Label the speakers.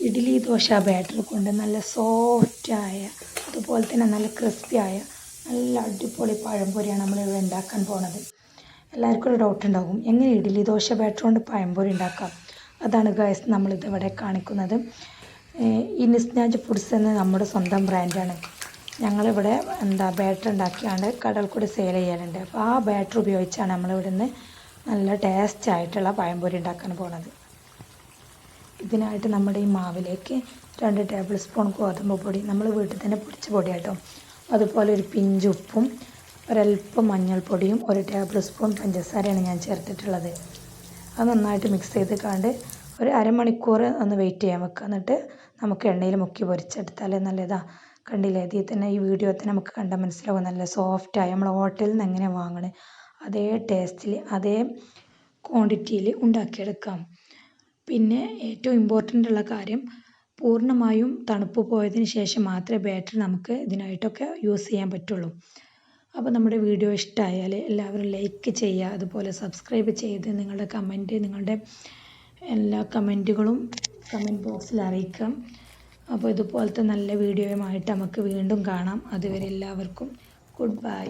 Speaker 1: Idli dosa batter കൊണ്ട് നല്ല സോഫ്റ്റായ അതുപോലെ തന്നെ നല്ല ക്രിസ്പിയായ നല്ല അടിപൊളി പഴംപൊരിയാണ് നമ്മളിവിടെ ഉണ്ടാക്കാൻ പോണത്. എല്ലാവർക്കും ഒരു ഡൗട്ട് ഉണ്ടാകും, എങ്ങനെ ഇഡ്ഡലി ദോശ ബാറ്റർ കൊണ്ട് പഴംപൊരി ഉണ്ടാക്കാം? അതാണ് ഗൈസ് നമ്മളിതിവിടെ കാണിക്കുന്നത്. ഈ നിസ്നാജ് ഫുഡ്സ് എന്ന നമ്മുടെ സ്വന്തം ബ്രാൻഡാണ്. ഞങ്ങളിവിടെ ബാറ്റർ ഉണ്ടാക്കിയാണ് കടയിൽ കൂടി സെയിൽ ചെയ്യാറുണ്ട്. അപ്പോൾ ആ ബാറ്റർ ഉപയോഗിച്ചാണ് നമ്മളിവിടെ നിന്ന് നല്ല ടേസ്റ്റ് ആയിട്ടുള്ള പഴംപൊരി ഉണ്ടാക്കാൻ പോണത്. ഇതിനായിട്ട് നമ്മുടെ ഈ മാവിലേക്ക് 2 ടേബിൾ സ്പൂൺ ഗോതമ്പ് പൊടി, നമ്മൾ വീട്ടിൽ തന്നെ പൊടിച്ച പൊടിയാട്ടോ, അതുപോലെ ഒരു പിഞ്ച് ഉപ്പും ഒരൽപ്പം മഞ്ഞൾപ്പൊടിയും 1 ടേബിൾ സ്പൂൺ പഞ്ചസാരയാണ് ഞാൻ ചേർത്തിട്ടുള്ളത്. അത് നന്നായിട്ട് മിക്സ് ചെയ്ത് കണ്ട് ഒരു അരമണിക്കൂർ ഒന്ന് വെയിറ്റ് ചെയ്യാൻ വെക്കുക. എന്നിട്ട് നമുക്ക് എണ്ണയിൽ മുക്കി പൊരിച്ചെടുത്താൽ നല്ലതാ. കണ്ടില്ലേ, ഇതിൽ തന്നെ ഈ വീഡിയോ തന്നെ നമുക്ക് കണ്ടാൽ മനസ്സിലാവും നല്ല സോഫ്റ്റായി നമ്മൾ ഹോട്ടലിൽ നിന്ന് എങ്ങനെ വാങ്ങണേ അതേ ടേസ്റ്റിൽ അതേ ക്വാണ്ടിറ്റിയിൽ ഉണ്ടാക്കിയെടുക്കാം. പിന്നെ ഏറ്റവും ഇമ്പോർട്ടൻ്റ് ഉള്ള കാര്യം, പൂർണ്ണമായും തണുപ്പ് പോയതിന് ശേഷം മാത്രമേ ബാറ്റർ നമുക്ക് ഇതിനായിട്ടൊക്കെ യൂസ് ചെയ്യാൻ പറ്റുള്ളൂ. അപ്പോൾ നമ്മുടെ വീഡിയോ ഇഷ്ടമായാൽ എല്ലാവരും ലൈക്ക് ചെയ്യുക, അതുപോലെ സബ്സ്ക്രൈബ് ചെയ്ത് നിങ്ങളുടെ കമൻറ്റ്, നിങ്ങളുടെ എല്ലാ കമൻറ്റുകളും കമൻറ്റ് ബോക്സിൽ അറിയിക്കാം. അപ്പോൾ ഇതുപോലത്തെ നല്ല വീഡിയോയുമായിട്ട് നമുക്ക് വീണ്ടും കാണാം. അതുവരെ എല്ലാവർക്കും ഗുഡ് ബൈ.